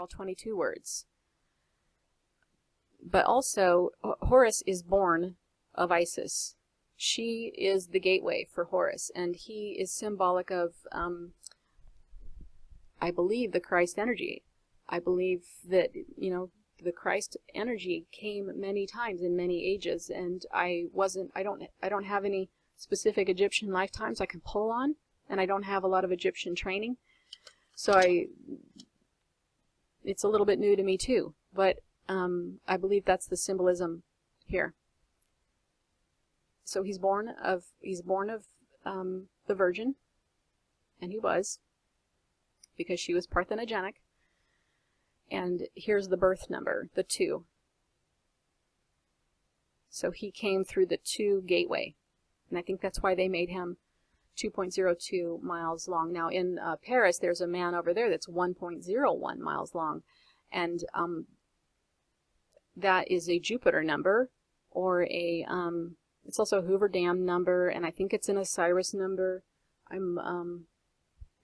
all 22 words. But also, Horus is born of Isis. She is the gateway for Horus, and he is symbolic of, I believe, the Christ energy. I believe that, you know, the Christ energy came many times in many ages, and I don't have any specific Egyptian lifetimes I can pull on, and I don't have a lot of Egyptian training, so it's a little bit new to me too, but I believe that's the symbolism here. So he's born of the Virgin, and he was, because she was parthenogenic. And here's the birth number, the 2. So he came through the 2 gateway, and I think that's why they made him 2.02 miles long. Now in Paris, there's a man over there that's 1.01 miles long, and that is a Jupiter number, or a it's also a Hoover Dam number, and I think it's an Osiris number.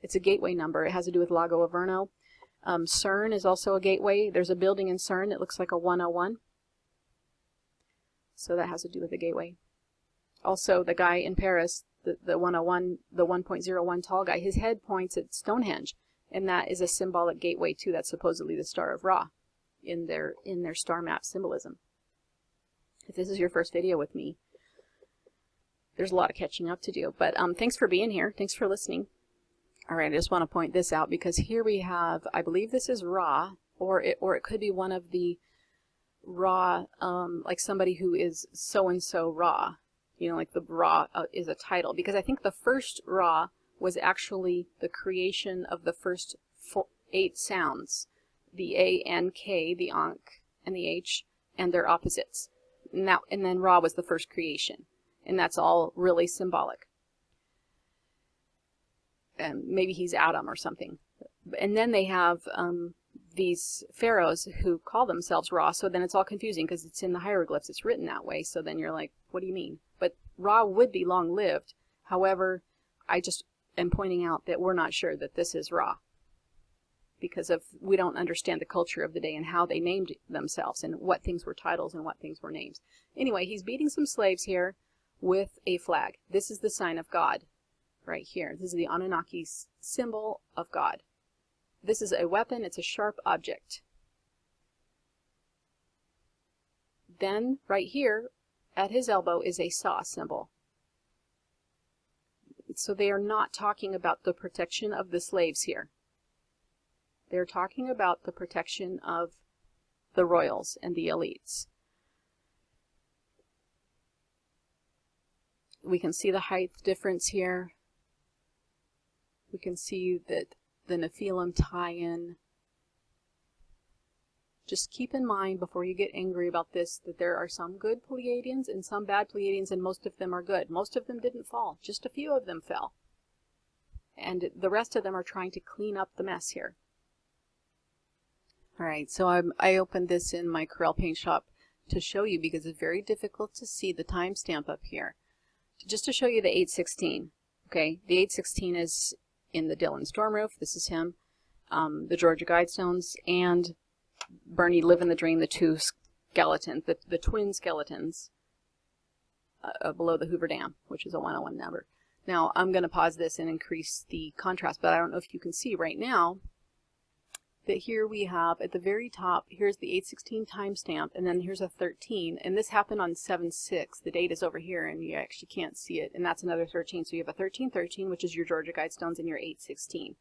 It's a gateway number. It has to do with Lago Averno. CERN is also a gateway. There's a building in CERN that looks like a 101. So that has to do with the gateway. Also, the guy in Paris, the 101, the 1.01 tall guy, his head points at Stonehenge, and that is a symbolic gateway too. That's supposedly the Star of Ra in their star map symbolism. If this is your first video with me, there's a lot of catching up to do. But thanks for being here. Thanks for listening. All right, I just want to point this out because here we have, I believe this is Ra, or it could be one of the Ra, like somebody who is so-and-so Ra. You know, like the Ra is a title. Because I think the first Ra was actually the creation of the first 8 sounds. The A, N, K, the Ankh, and the H, and their opposites. And then Ra was the first creation. And that's all really symbolic. Maybe he's Adam or something. And then they have these pharaohs who call themselves Ra, so then it's all confusing because it's in the hieroglyphs, it's written that way, so then you're like, what do you mean? But Ra would be long-lived. However, I just am pointing out that we're not sure that this is Ra because we don't understand the culture of the day and how they named themselves and what things were titles and what things were names. Anyway, he's beating some slaves here with a flag. This is the sign of God. Right here. This is the Anunnaki symbol of God. This is a weapon. It's a sharp object. Then, right here, at his elbow is a saw symbol. So they are not talking about the protection of the slaves here. They're talking about the protection of the royals and the elites. We can see the height difference here. We can see that the Nephilim tie-in. Just keep in mind before you get angry about this that there are some good Pleiadians and some bad Pleiadians, and most of them are good. Most of them didn't fall. Just a few of them fell. And the rest of them are trying to clean up the mess here. Alright, so I opened this in my Corel Paint Shop to show you because it's very difficult to see the timestamp up here. Just to show you the 816. Okay, the 816 is in the Dylan Stormroof. This is him. The Georgia Guidestones, and Bernie Live in the Dream, the 2 skeletons, the twin skeletons below the Hoover Dam, which is a 101 number. Now, I'm going to pause this and increase the contrast, but I don't know if you can see right now that here we have at the very top, here's the 816 timestamp, and then here's a 13, and this happened on 7/6. The date is over here, and you actually can't see it, and that's another 13. So you have a 1313, which is your Georgia Guidestones, and your 816.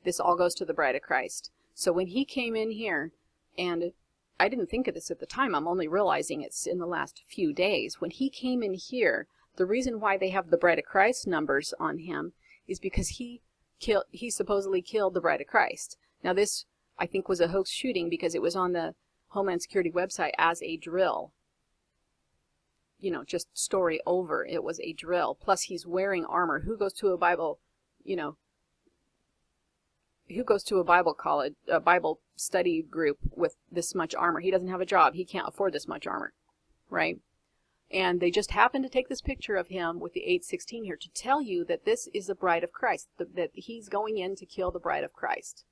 This all goes to the Bride of Christ. So when he came in here, and I didn't think of this at the time, I'm only realizing it's in the last few days. When he came in here, the reason why they have the Bride of Christ numbers on him is because he supposedly killed the Bride of Christ. Now this, I think, was a hoax shooting because it was on the Homeland Security website as a drill. You know, just story over. It was a drill. Plus he's wearing armor. Who goes to a Bible, you know, who goes to a Bible college, a Bible study group with this much armor? He doesn't have a job. He can't afford this much armor, right? And they just happened to take this picture of him with the 816 here to tell you that this is the Bride of Christ, that he's going in to kill the Bride of Christ.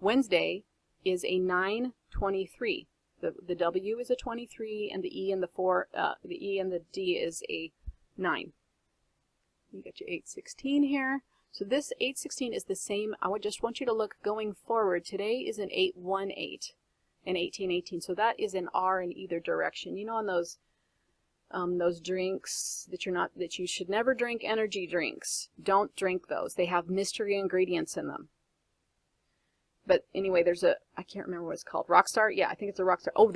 Wednesday is a 923. The W is a 23, and the E and the D is a 9. You got your 816 here. So this 816 is the same. I would just want you to look going forward. Today is an 818 and 1818. So that is an R in either direction. You know, on those drinks that you should never drink, energy drinks. Don't drink those. They have mystery ingredients in them. But anyway, I can't remember what it's called. Rockstar? Yeah, I think it's a Rockstar. Oh,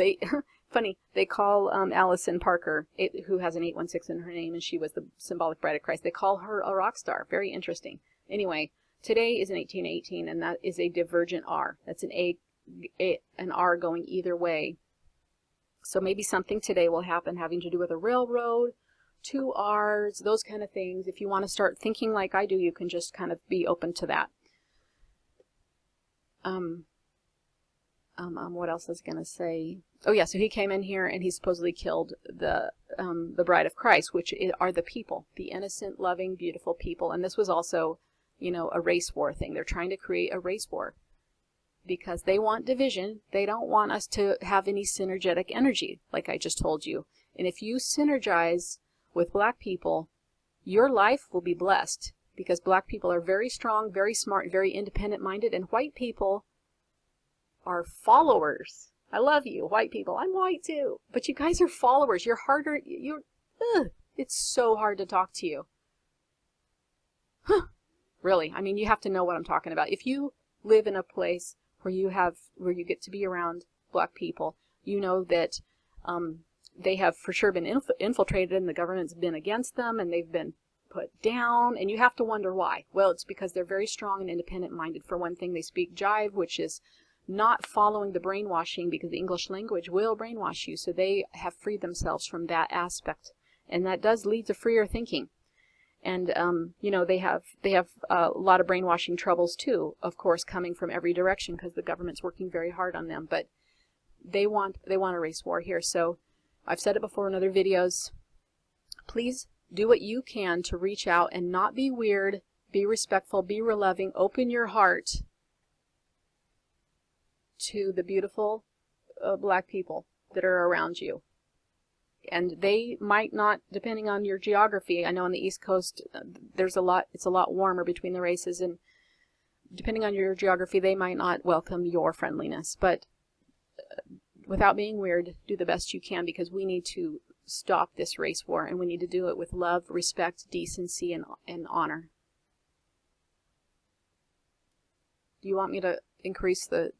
funny, they call Allison Parker, who has an 816 in her name, and she was the symbolic bride of Christ. They call her a Rockstar. Very interesting. Anyway, today is an 1818, and that is a divergent R. That's an R going either way. So maybe something today will happen having to do with a railroad, 2 R's, those kind of things. If you want to start thinking like I do, you can just kind of be open to that. What else was I going to say? Oh yeah, so he came in here and he supposedly killed the bride of Christ, which are the people, the innocent, loving, beautiful people. And this was also, you know, a race war thing. They're trying to create a race war because they want division. They don't want us to have any synergetic energy, like I just told you. And if you synergize with black people, your life will be blessed, because black people are very strong, very smart, very independent-minded, and white people are followers. I love you, white people. I'm white too. But you guys are followers. You're harder. It's so hard to talk to you. Really. I mean, you have to know what I'm talking about. If you live in a place where you get to be around black people, you know that they have for sure been infiltrated, and the government's been against them, and they've been put down, and you have to wonder why. Well, it's because they're very strong and independent-minded. For one thing, they speak jive, which is not following the brainwashing, because the English language will brainwash you. So they have freed themselves from that aspect, and that does lead to freer thinking. And you know, they have a lot of brainwashing troubles too, of course, coming from every direction, because the government's working very hard on them. But they want a race war here. So I've said it before in other videos. Please do what you can to reach out and not be weird, be respectful, be loving, open your heart to the beautiful black people that are around you. And they might not, depending on your geography, I know on the East Coast it's a lot warmer between the races, and depending on your geography, they might not welcome your friendliness. But without being weird, do the best you can, because we need to stop this race war, and we need to do it with love, respect, decency, and honor. Do you want me to increase the...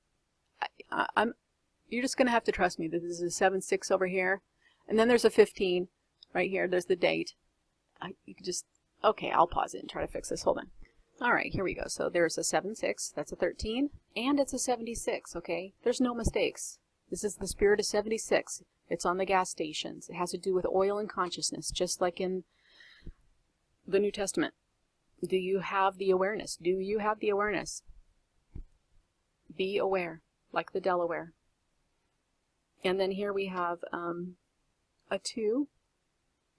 You're just going to have to trust me that this is a 7-6 over here, and then there's a 15 right here. There's the date. You can just... Okay, I'll pause it and try to fix this. Hold on. All right, here we go. So there's a 7-6. That's a 13, and it's a 76, okay? There's no mistakes. This is the spirit of 76. It's on the gas stations. It has to do with oil and consciousness, just like in the New Testament. Do you have the awareness? Do you have the awareness? Be aware, like the Delaware. And then here we have a 2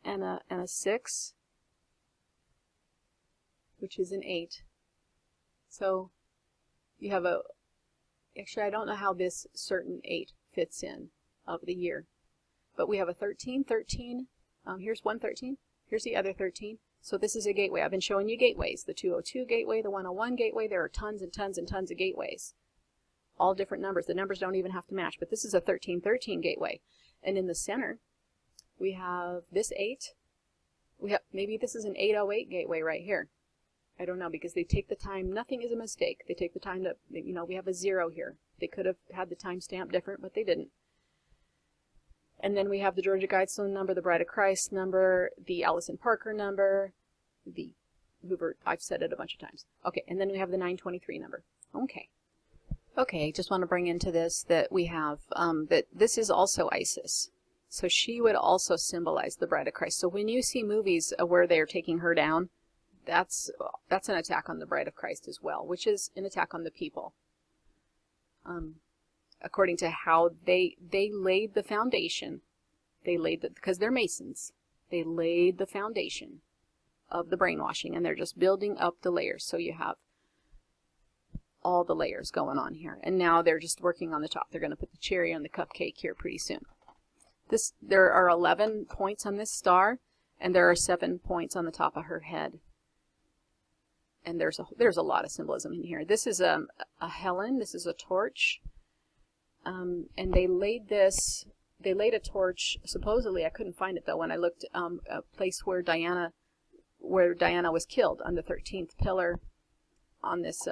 and a 6, which is an 8. So you have actually, I don't know how this certain 8 fits in of the year. But we have a 13, here's one 13, here's the other 13. So this is a gateway. I've been showing you gateways, the 202 gateway, the 101 gateway. There are tons and tons and tons of gateways. All different numbers. The numbers don't even have to match, but this is a 1313 gateway. And in the center, we have this 8. Maybe this is an 808 gateway right here. I don't know, because they take the time. Nothing is a mistake. They take the time to, you know, we have a 0 here. They could have had the timestamp different, but they didn't. And then we have the Georgia Guidestone number, the Bride of Christ number, the Allison Parker number, the Hoover, I've said it a bunch of times. Okay, and then we have the 923 number. Okay, just want to bring into this that we have, that this is also Isis. So she would also symbolize the Bride of Christ. So when you see movies where they're taking her down, that's an attack on the Bride of Christ as well, which is an attack on the people. According to how they laid the foundation, because they're Masons, they laid the foundation of the brainwashing, and they're just building up the layers. So you have all the layers going on here. And now they're just working on the top. They're going to put the cherry on the cupcake here pretty soon. There are 11 points on this star, and there are 7 points on the top of her head. And there's a lot of symbolism in here. This is a Helen. This is a torch. And they laid a torch, supposedly, I couldn't find it though when I looked, a place where Diana was killed, on the 13th pillar on this,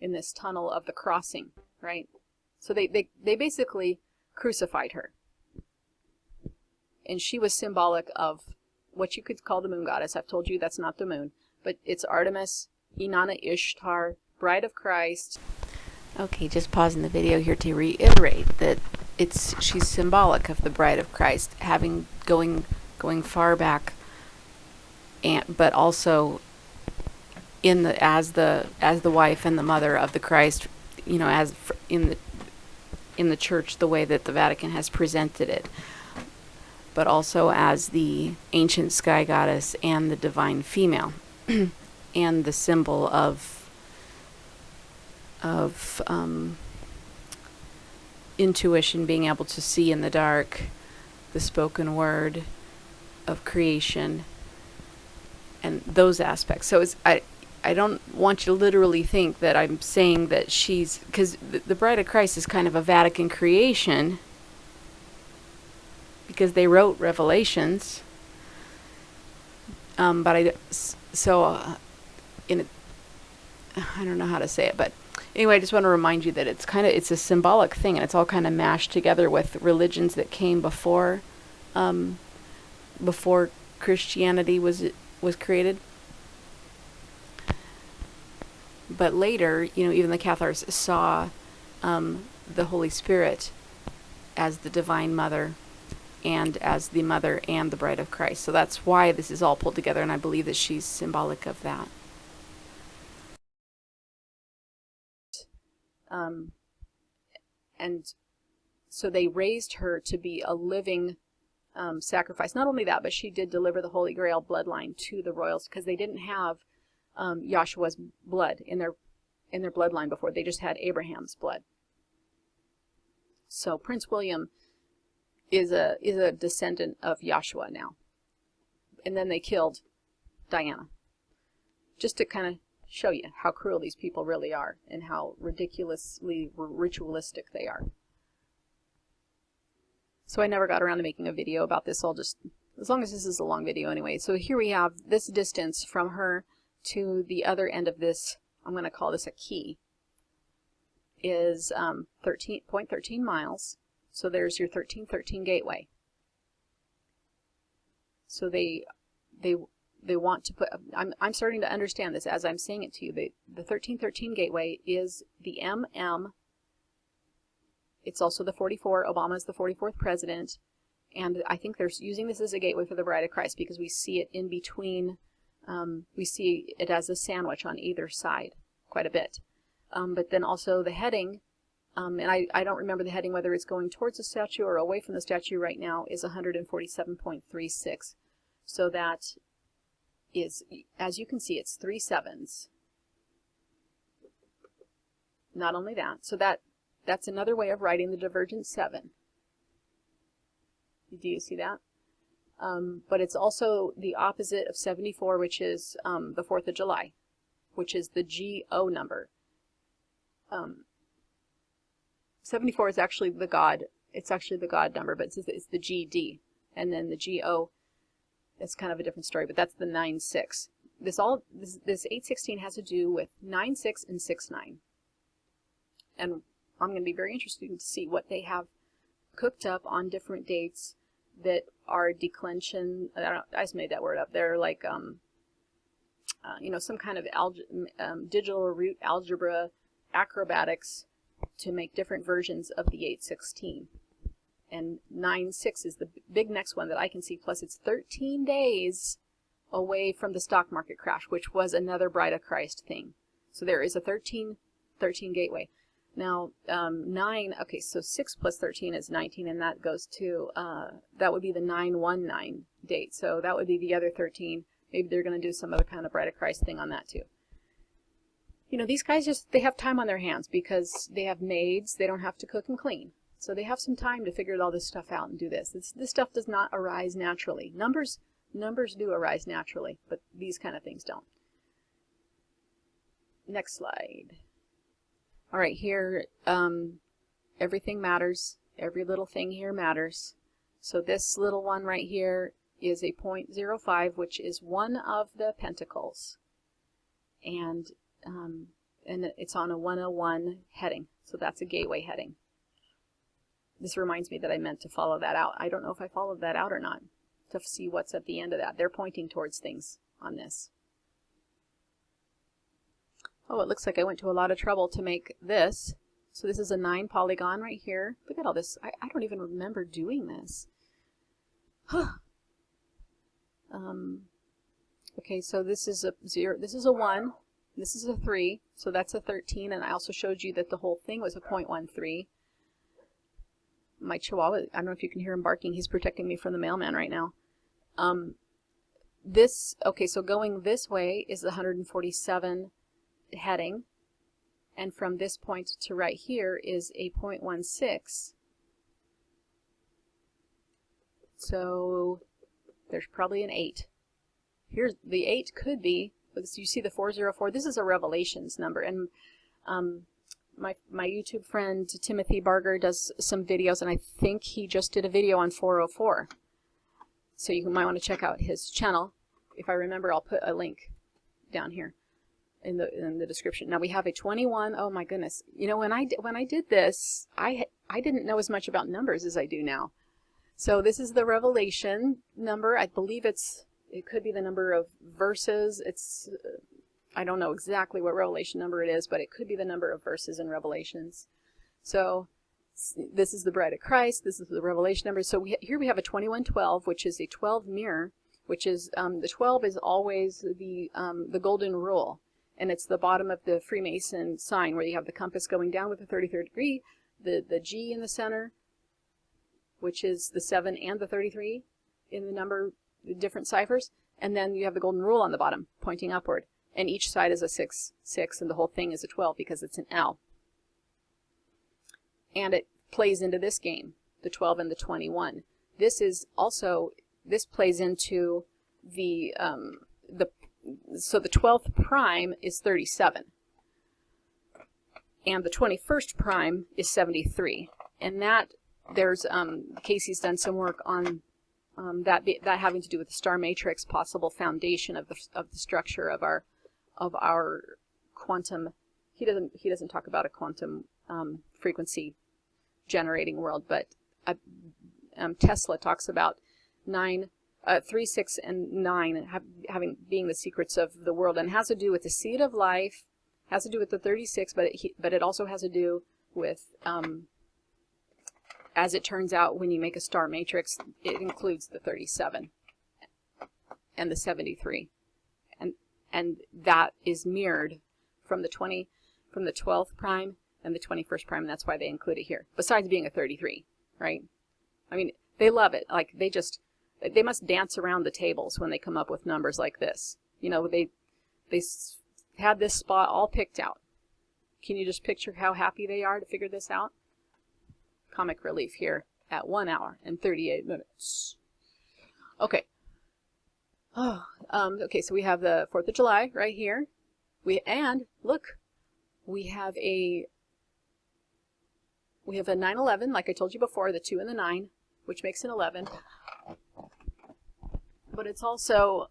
in this tunnel of the crossing, right? So they basically crucified her. And she was symbolic of what you could call the moon goddess. I've told you that's not the moon, but it's Artemis, Inanna, Ishtar, Bride of Christ. Okay, just pausing the video here to reiterate that she's symbolic of the Bride of Christ, going far back, but also as the wife and the mother of the Christ, you know, as in the church, the way that the Vatican has presented it, but also as the ancient sky goddess and the divine female, and the symbol of intuition, being able to see in the dark, the spoken word of creation, and those aspects. So I don't want you to literally think that I'm saying that she's, because the Bride of Christ is kind of a Vatican creation, because they wrote Revelations, but I don't know how to say it, but anyway, I just want to remind you that it's a symbolic thing, and it's all kind of mashed together with religions that came before Christianity was created. But later, you know, even the Cathars saw the Holy Spirit as the Divine Mother, and as the Mother and the Bride of Christ. So that's why this is all pulled together, and I believe that she's symbolic of that. And so they raised her to be a living sacrifice. Not only that, but she did deliver the Holy Grail bloodline to the royals, because they didn't have Yahshua's blood in their bloodline before. They just had Abraham's blood. So Prince William is a descendant of Yahshua now. And then they killed Diana, just to kind of show you how cruel these people really are, and how ridiculously ritualistic they are. So I never got around to making a video about this. I'll just, as long as this is a long video anyway. So here we have this distance from her to the other end of this, I'm going to call this a key, is 0.13 miles. So there's your 1313 gateway. So they want to put, I'm starting to understand this as I'm saying it to you. The 1313 gateway is the MM. It's also the 44. Obama's the 44th president. And I think they're using this as a gateway for the Bride of Christ, because we see it in between. We see it as a sandwich on either side quite a bit. But then also the heading, and I don't remember the heading, whether it's going towards the statue or away from the statue right now, is 147.36. So that is, as you can see, it's 3 sevens. Not only that, so that's another way of writing the divergent 7. Do you see that? But it's also the opposite of 74, which is the 4th of July, which is the GO number. 74 is actually the God. It's actually the God number, but it's the GD, and then the GO. It's kind of a different story, but that's the 9-6. This 816 has to do with 9-6 and 6-9, and I'm going to be very interested to see what they have cooked up on different dates that are declension. I just made that word up. They're like you know, some kind of digital root algebra acrobatics to make different versions of the 816. And 9-6 is the big next one that I can see, plus it's 13 days away from the stock market crash, which was another Bride of Christ thing. So there is a 13 gateway. Now, 9, okay, so 6 plus 13 is 19, and that goes to, that would be the 919 date. So that would be the other 13. Maybe they're going to do some other kind of Bride of Christ thing on that too. you know, these guys just, they have time on their hands because they have maids, they don't have to cook and clean. So they have some time to figure all this stuff out and do this. This stuff does not arise naturally. Numbers do arise naturally, but these kind of things don't. Next slide. All right, here, everything matters. Every little thing here matters. So this little one right here is a 0.05, which is one of the pentacles. And it's on a 101 heading. So that's a gateway heading. This reminds me that I meant to follow that out. I don't know if I followed that out or not, to see what's at the end of that. They're pointing towards things on this. Oh, it looks like I went to a lot of trouble to make this. So this is a 9 polygon right here. Look at all this. I don't even remember doing this. Okay, so this is a 0. This is a 1. This is a 3. So that's a 13. And I also showed you that the whole thing was a 0.13. My chihuahua, I don't know if you can hear him barking. He's protecting me from the mailman right now. Okay, so going this way is the 147 heading. And from this point to right here is a 0.16. So there's probably an 8. Here's the 8 could be, you see the 404, this is a Revelations number. And my YouTube friend Timothy Barger does some videos, and I think he just did a video on 404. So you might want to check out his channel. If I remember, I'll put a link down here in the description. Now we have a 21. Oh my goodness. You know, when I did this, I didn't know as much about numbers as I do now. So this is the Revelation number. I believe it could be the number of verses. I don't know exactly what Revelation number it is, but it could be the number of verses in Revelations. So this is the bride of Christ. This is the Revelation number. So here we have a 2112, which is a 12 mirror, which is the 12 is always the golden rule. And it's the bottom of the Freemason sign where you have the compass going down with the 33rd degree, the G in the center, which is the 7 and the 33 in the number, the different ciphers. And then you have the golden rule on the bottom pointing upward. And each side is a 6, 6, and the whole thing is a 12 because it's an L. And it plays into this game, the 12 and the 21. This plays into so the 12th prime is 37. And the 21st prime is 73. And that, there's, Casey's done some work on that having to do with the star matrix, possible foundation of the structure of our quantum. He doesn't talk about a quantum frequency generating world, but Tesla talks about 3, 6, and 9 being the secrets of the world, and has to do with the seed of life, has to do with the 36, but it also has to do with, as it turns out, when you make a star matrix, it includes the 37 and the 73, and that is mirrored from the 12th prime and the 21st prime, and that's why they include it here, besides being a 33, right? I mean, they love it. Like, they must dance around the tables when they come up with numbers like this. You know, they had this spot all picked out. Can you just picture how happy they are to figure this out? Comic relief here at 1 hour and 38 minutes. Okay. Okay, so we have the 4th of July right here. Look, we have a 9/11, like I told you before, the 2 and the 9, which makes an 11. But it's also,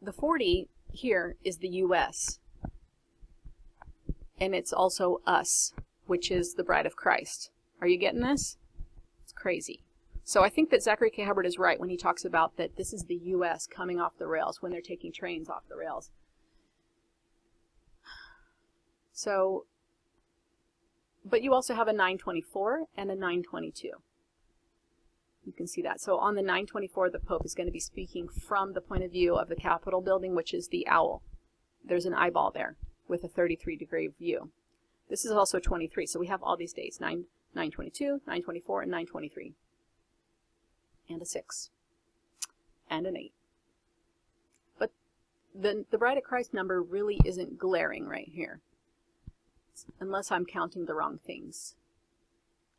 the 40 here is the US. And it's also us, which is the bride of Christ. Are you getting this? It's crazy. So I think that Zachary K. Hubbard is right when he talks about that this is the US coming off the rails, when they're taking trains off the rails. So, but you also have a 924 and a 922. You can see that. So on the 924, the Pope is going to be speaking from the point of view of the Capitol building, which is the owl. There's an eyeball there with a 33-degree view. This is also 23, so we have all these days, 922, 924, and 923. And a 6. And an 8. But the Bride of Christ number really isn't glaring right here. unless I'm counting the wrong things.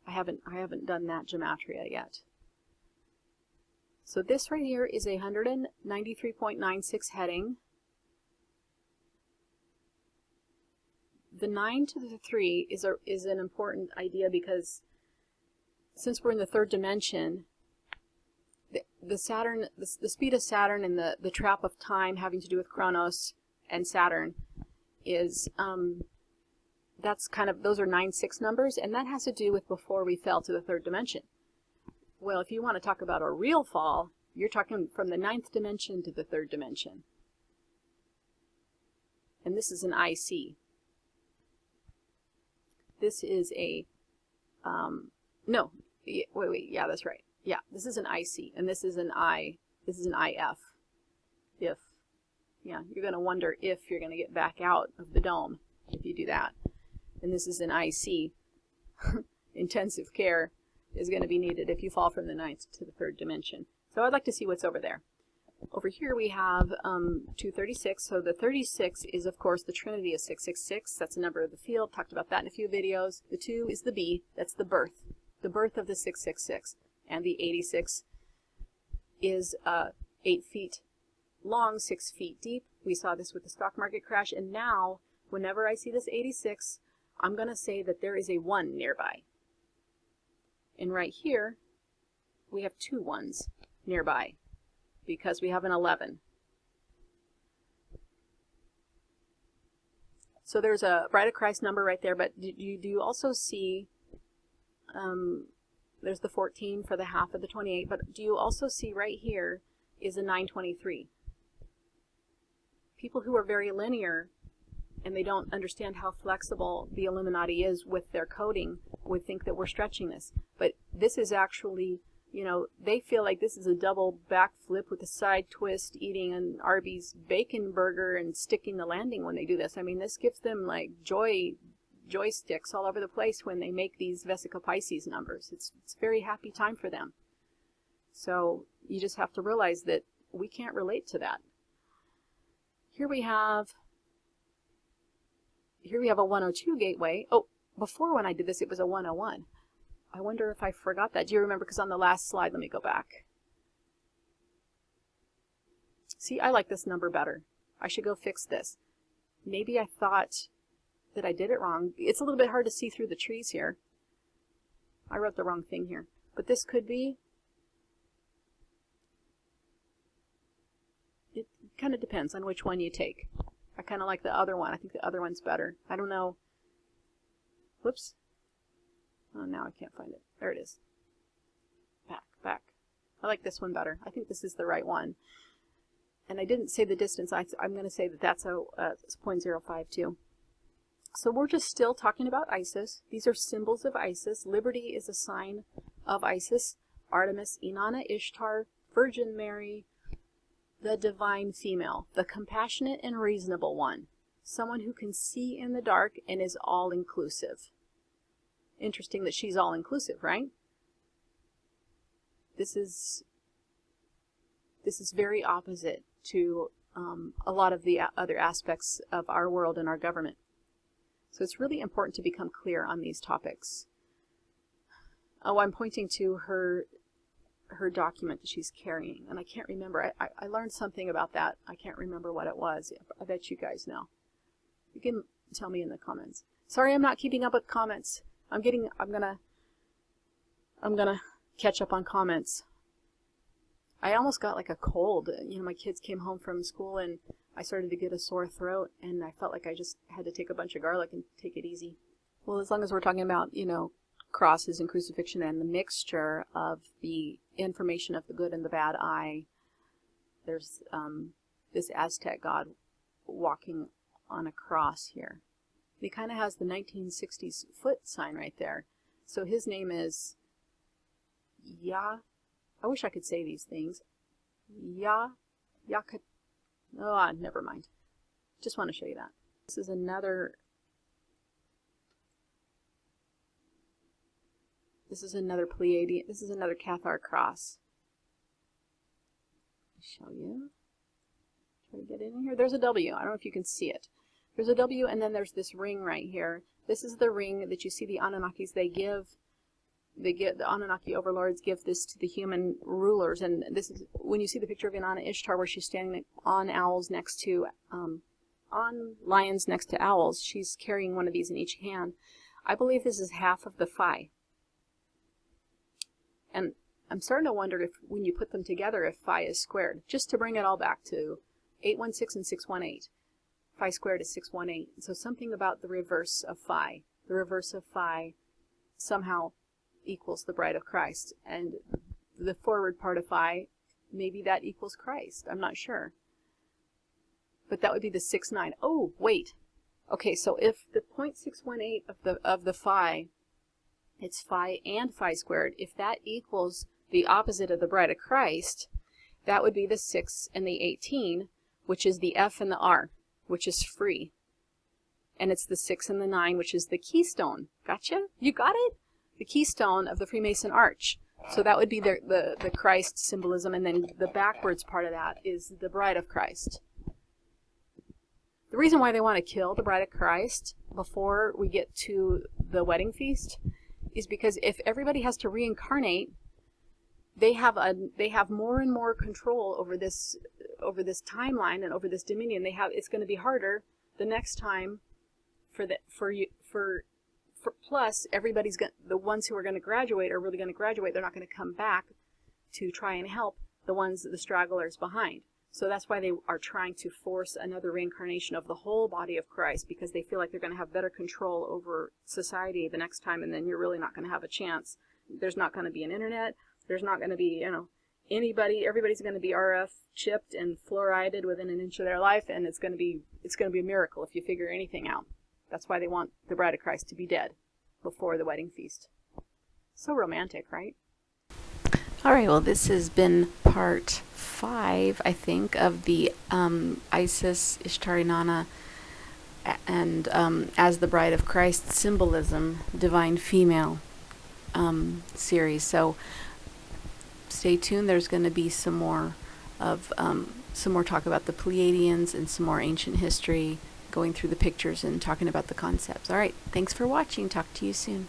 I haven't done that gematria yet. So this right here is a 193.96 heading. The 9 to the 3 is an important idea because since we're in the third dimension, the speed of Saturn and the trap of time having to do with Kronos and Saturn is that's kind of, those are 9-6 numbers, and that has to do with before we fell to the third dimension. Well, if you want to talk about a real fall, you're talking from the 9th dimension to the third dimension. And this is an IC. This is a, no, wait, yeah, that's right. Yeah, this is an IC, and this is an this is an IF. If, yeah, you're going to wonder if you're going to get back out of the dome if you do that. And this is an IC. Intensive care is going to be needed if you fall from the 9th to the third dimension. So I'd like to see what's over there. Over here we have 236. So the 36 is, of course, the trinity of 666. That's the number of the field. Talked about that in a few videos. The 2 is the B. That's the birth of the 666. And the 86 is 8 feet long, 6 feet deep. We saw this with the stock market crash. And now, whenever I see this 86, I'm going to say that there is a 1 nearby. And right here, we have 2 1s nearby because we have an 11. So there's a Bride of Christ number right there, but do you also see, there's the 14 for the half of the 28, but do you also see right here is a 923? People who are very linear and they don't understand how flexible the Illuminati is with their coding would think that we're stretching this. But this is actually, you know, they feel like this is a double backflip with a side twist, eating an Arby's bacon burger and sticking the landing when they do this. I mean, this gives them like joysticks all over the place when they make these Vesica Pisces numbers. It's a very happy time for them. So you just have to realize that we can't relate to that. Here we have a 102 gateway. Oh, before when I did this, it was a 101. I wonder if I forgot that. Do you remember? Because on the last slide, let me go back. See, I like this number better. I should go fix this. Maybe I thought that I did it wrong. It's a little bit hard to see through the trees here. I wrote the wrong thing here. But this could be. It kind of depends on which one you take. I kind of like the other one. I think the other one's better. I don't know. Whoops. Oh, now I can't find it. There it is. Back. I like this one better. I think this is the right one. And I didn't say the distance. I'm going to say that that's a 0.052. So we're just still talking about Isis. These are symbols of Isis. Liberty is a sign of Isis. Artemis, Inanna, Ishtar, Virgin Mary, the divine female, the compassionate and reasonable one, someone who can see in the dark and is all-inclusive. Interesting that she's all-inclusive, right? This is very opposite to a lot of the other aspects of our world and our government. So it's really important to become clear on these topics. Oh, I'm pointing to her document that she's carrying, and I can't remember. I learned something about that. I can't remember what it was. I bet you guys know. You can tell me in the comments. Sorry, I'm not keeping up with comments. I'm gonna catch up on comments. I almost got like a cold. You know, my kids came home from school and I started to get a sore throat, and I felt like I just had to take a bunch of garlic and take it easy. Well, as long as we're talking about, you know, crosses and crucifixion and the mixture of the information of the good and the bad eye, there's this Aztec god walking on a cross here. He kind of has the 1960s foot sign right there. So his name is I wish I could say these things. Oh, never mind. Just want to show you that. This is another Pleiadian. This is another Hathor cross. I'll show you. Try to get in here. There's a W. I don't know if you can see it. There's a W, and then there's this ring right here. This is the ring that you see the Anunnakis, the Anunnaki overlords give this to the human rulers, and this is when you see the picture of Inanna Ishtar where she's standing on owls next to, on lions next to owls. She's carrying one of these in each hand. I believe this is half of the phi. And I'm starting to wonder if when you put them together, if phi is squared. Just to bring it all back to 816 and 618. Phi squared is 618. So something about the reverse of phi. The reverse of phi somehow equals the bride of Christ. And the forward part of phi, maybe that equals Christ. I'm not sure. But that would be the 6-9. Oh, wait. Okay, so if the 0.618 of the phi, it's phi and phi squared, if that equals the opposite of the bride of Christ, that would be the 6 and the 18, which is the F and the R, which is free. And it's the 6 and the 9, which is the keystone. Gotcha? You got it? The keystone of the Freemason arch. So that would be the Christ symbolism, and then the backwards part of that is the bride of Christ. The reason why they want to kill the bride of Christ before we get to the wedding feast is because if everybody has to reincarnate, they have more and more control over this timeline and over this dominion. It's going to be harder the next time plus everybody's the ones who are going to graduate are really going to graduate. They're not going to come back to try and help the stragglers behind. So that's why they are trying to force another reincarnation of the whole body of Christ, because they feel like they're going to have better control over society the next time, and then you're really not going to have a chance. There's not going to be an internet. There's not going to be, everybody's going to be RF chipped and fluorided within an inch of their life, and it's going to be a miracle if you figure anything out. That's why they want the bride of Christ to be dead before the wedding feast. So romantic, right? All right, well, this has been part 5, I think, of the Isis, Ishtar, Inanna, and as the bride of Christ symbolism, divine female series. So stay tuned. There's going to be some more talk about the Pleiadians and some more ancient history, going through the pictures and talking about the concepts. All right, thanks for watching. Talk to you soon.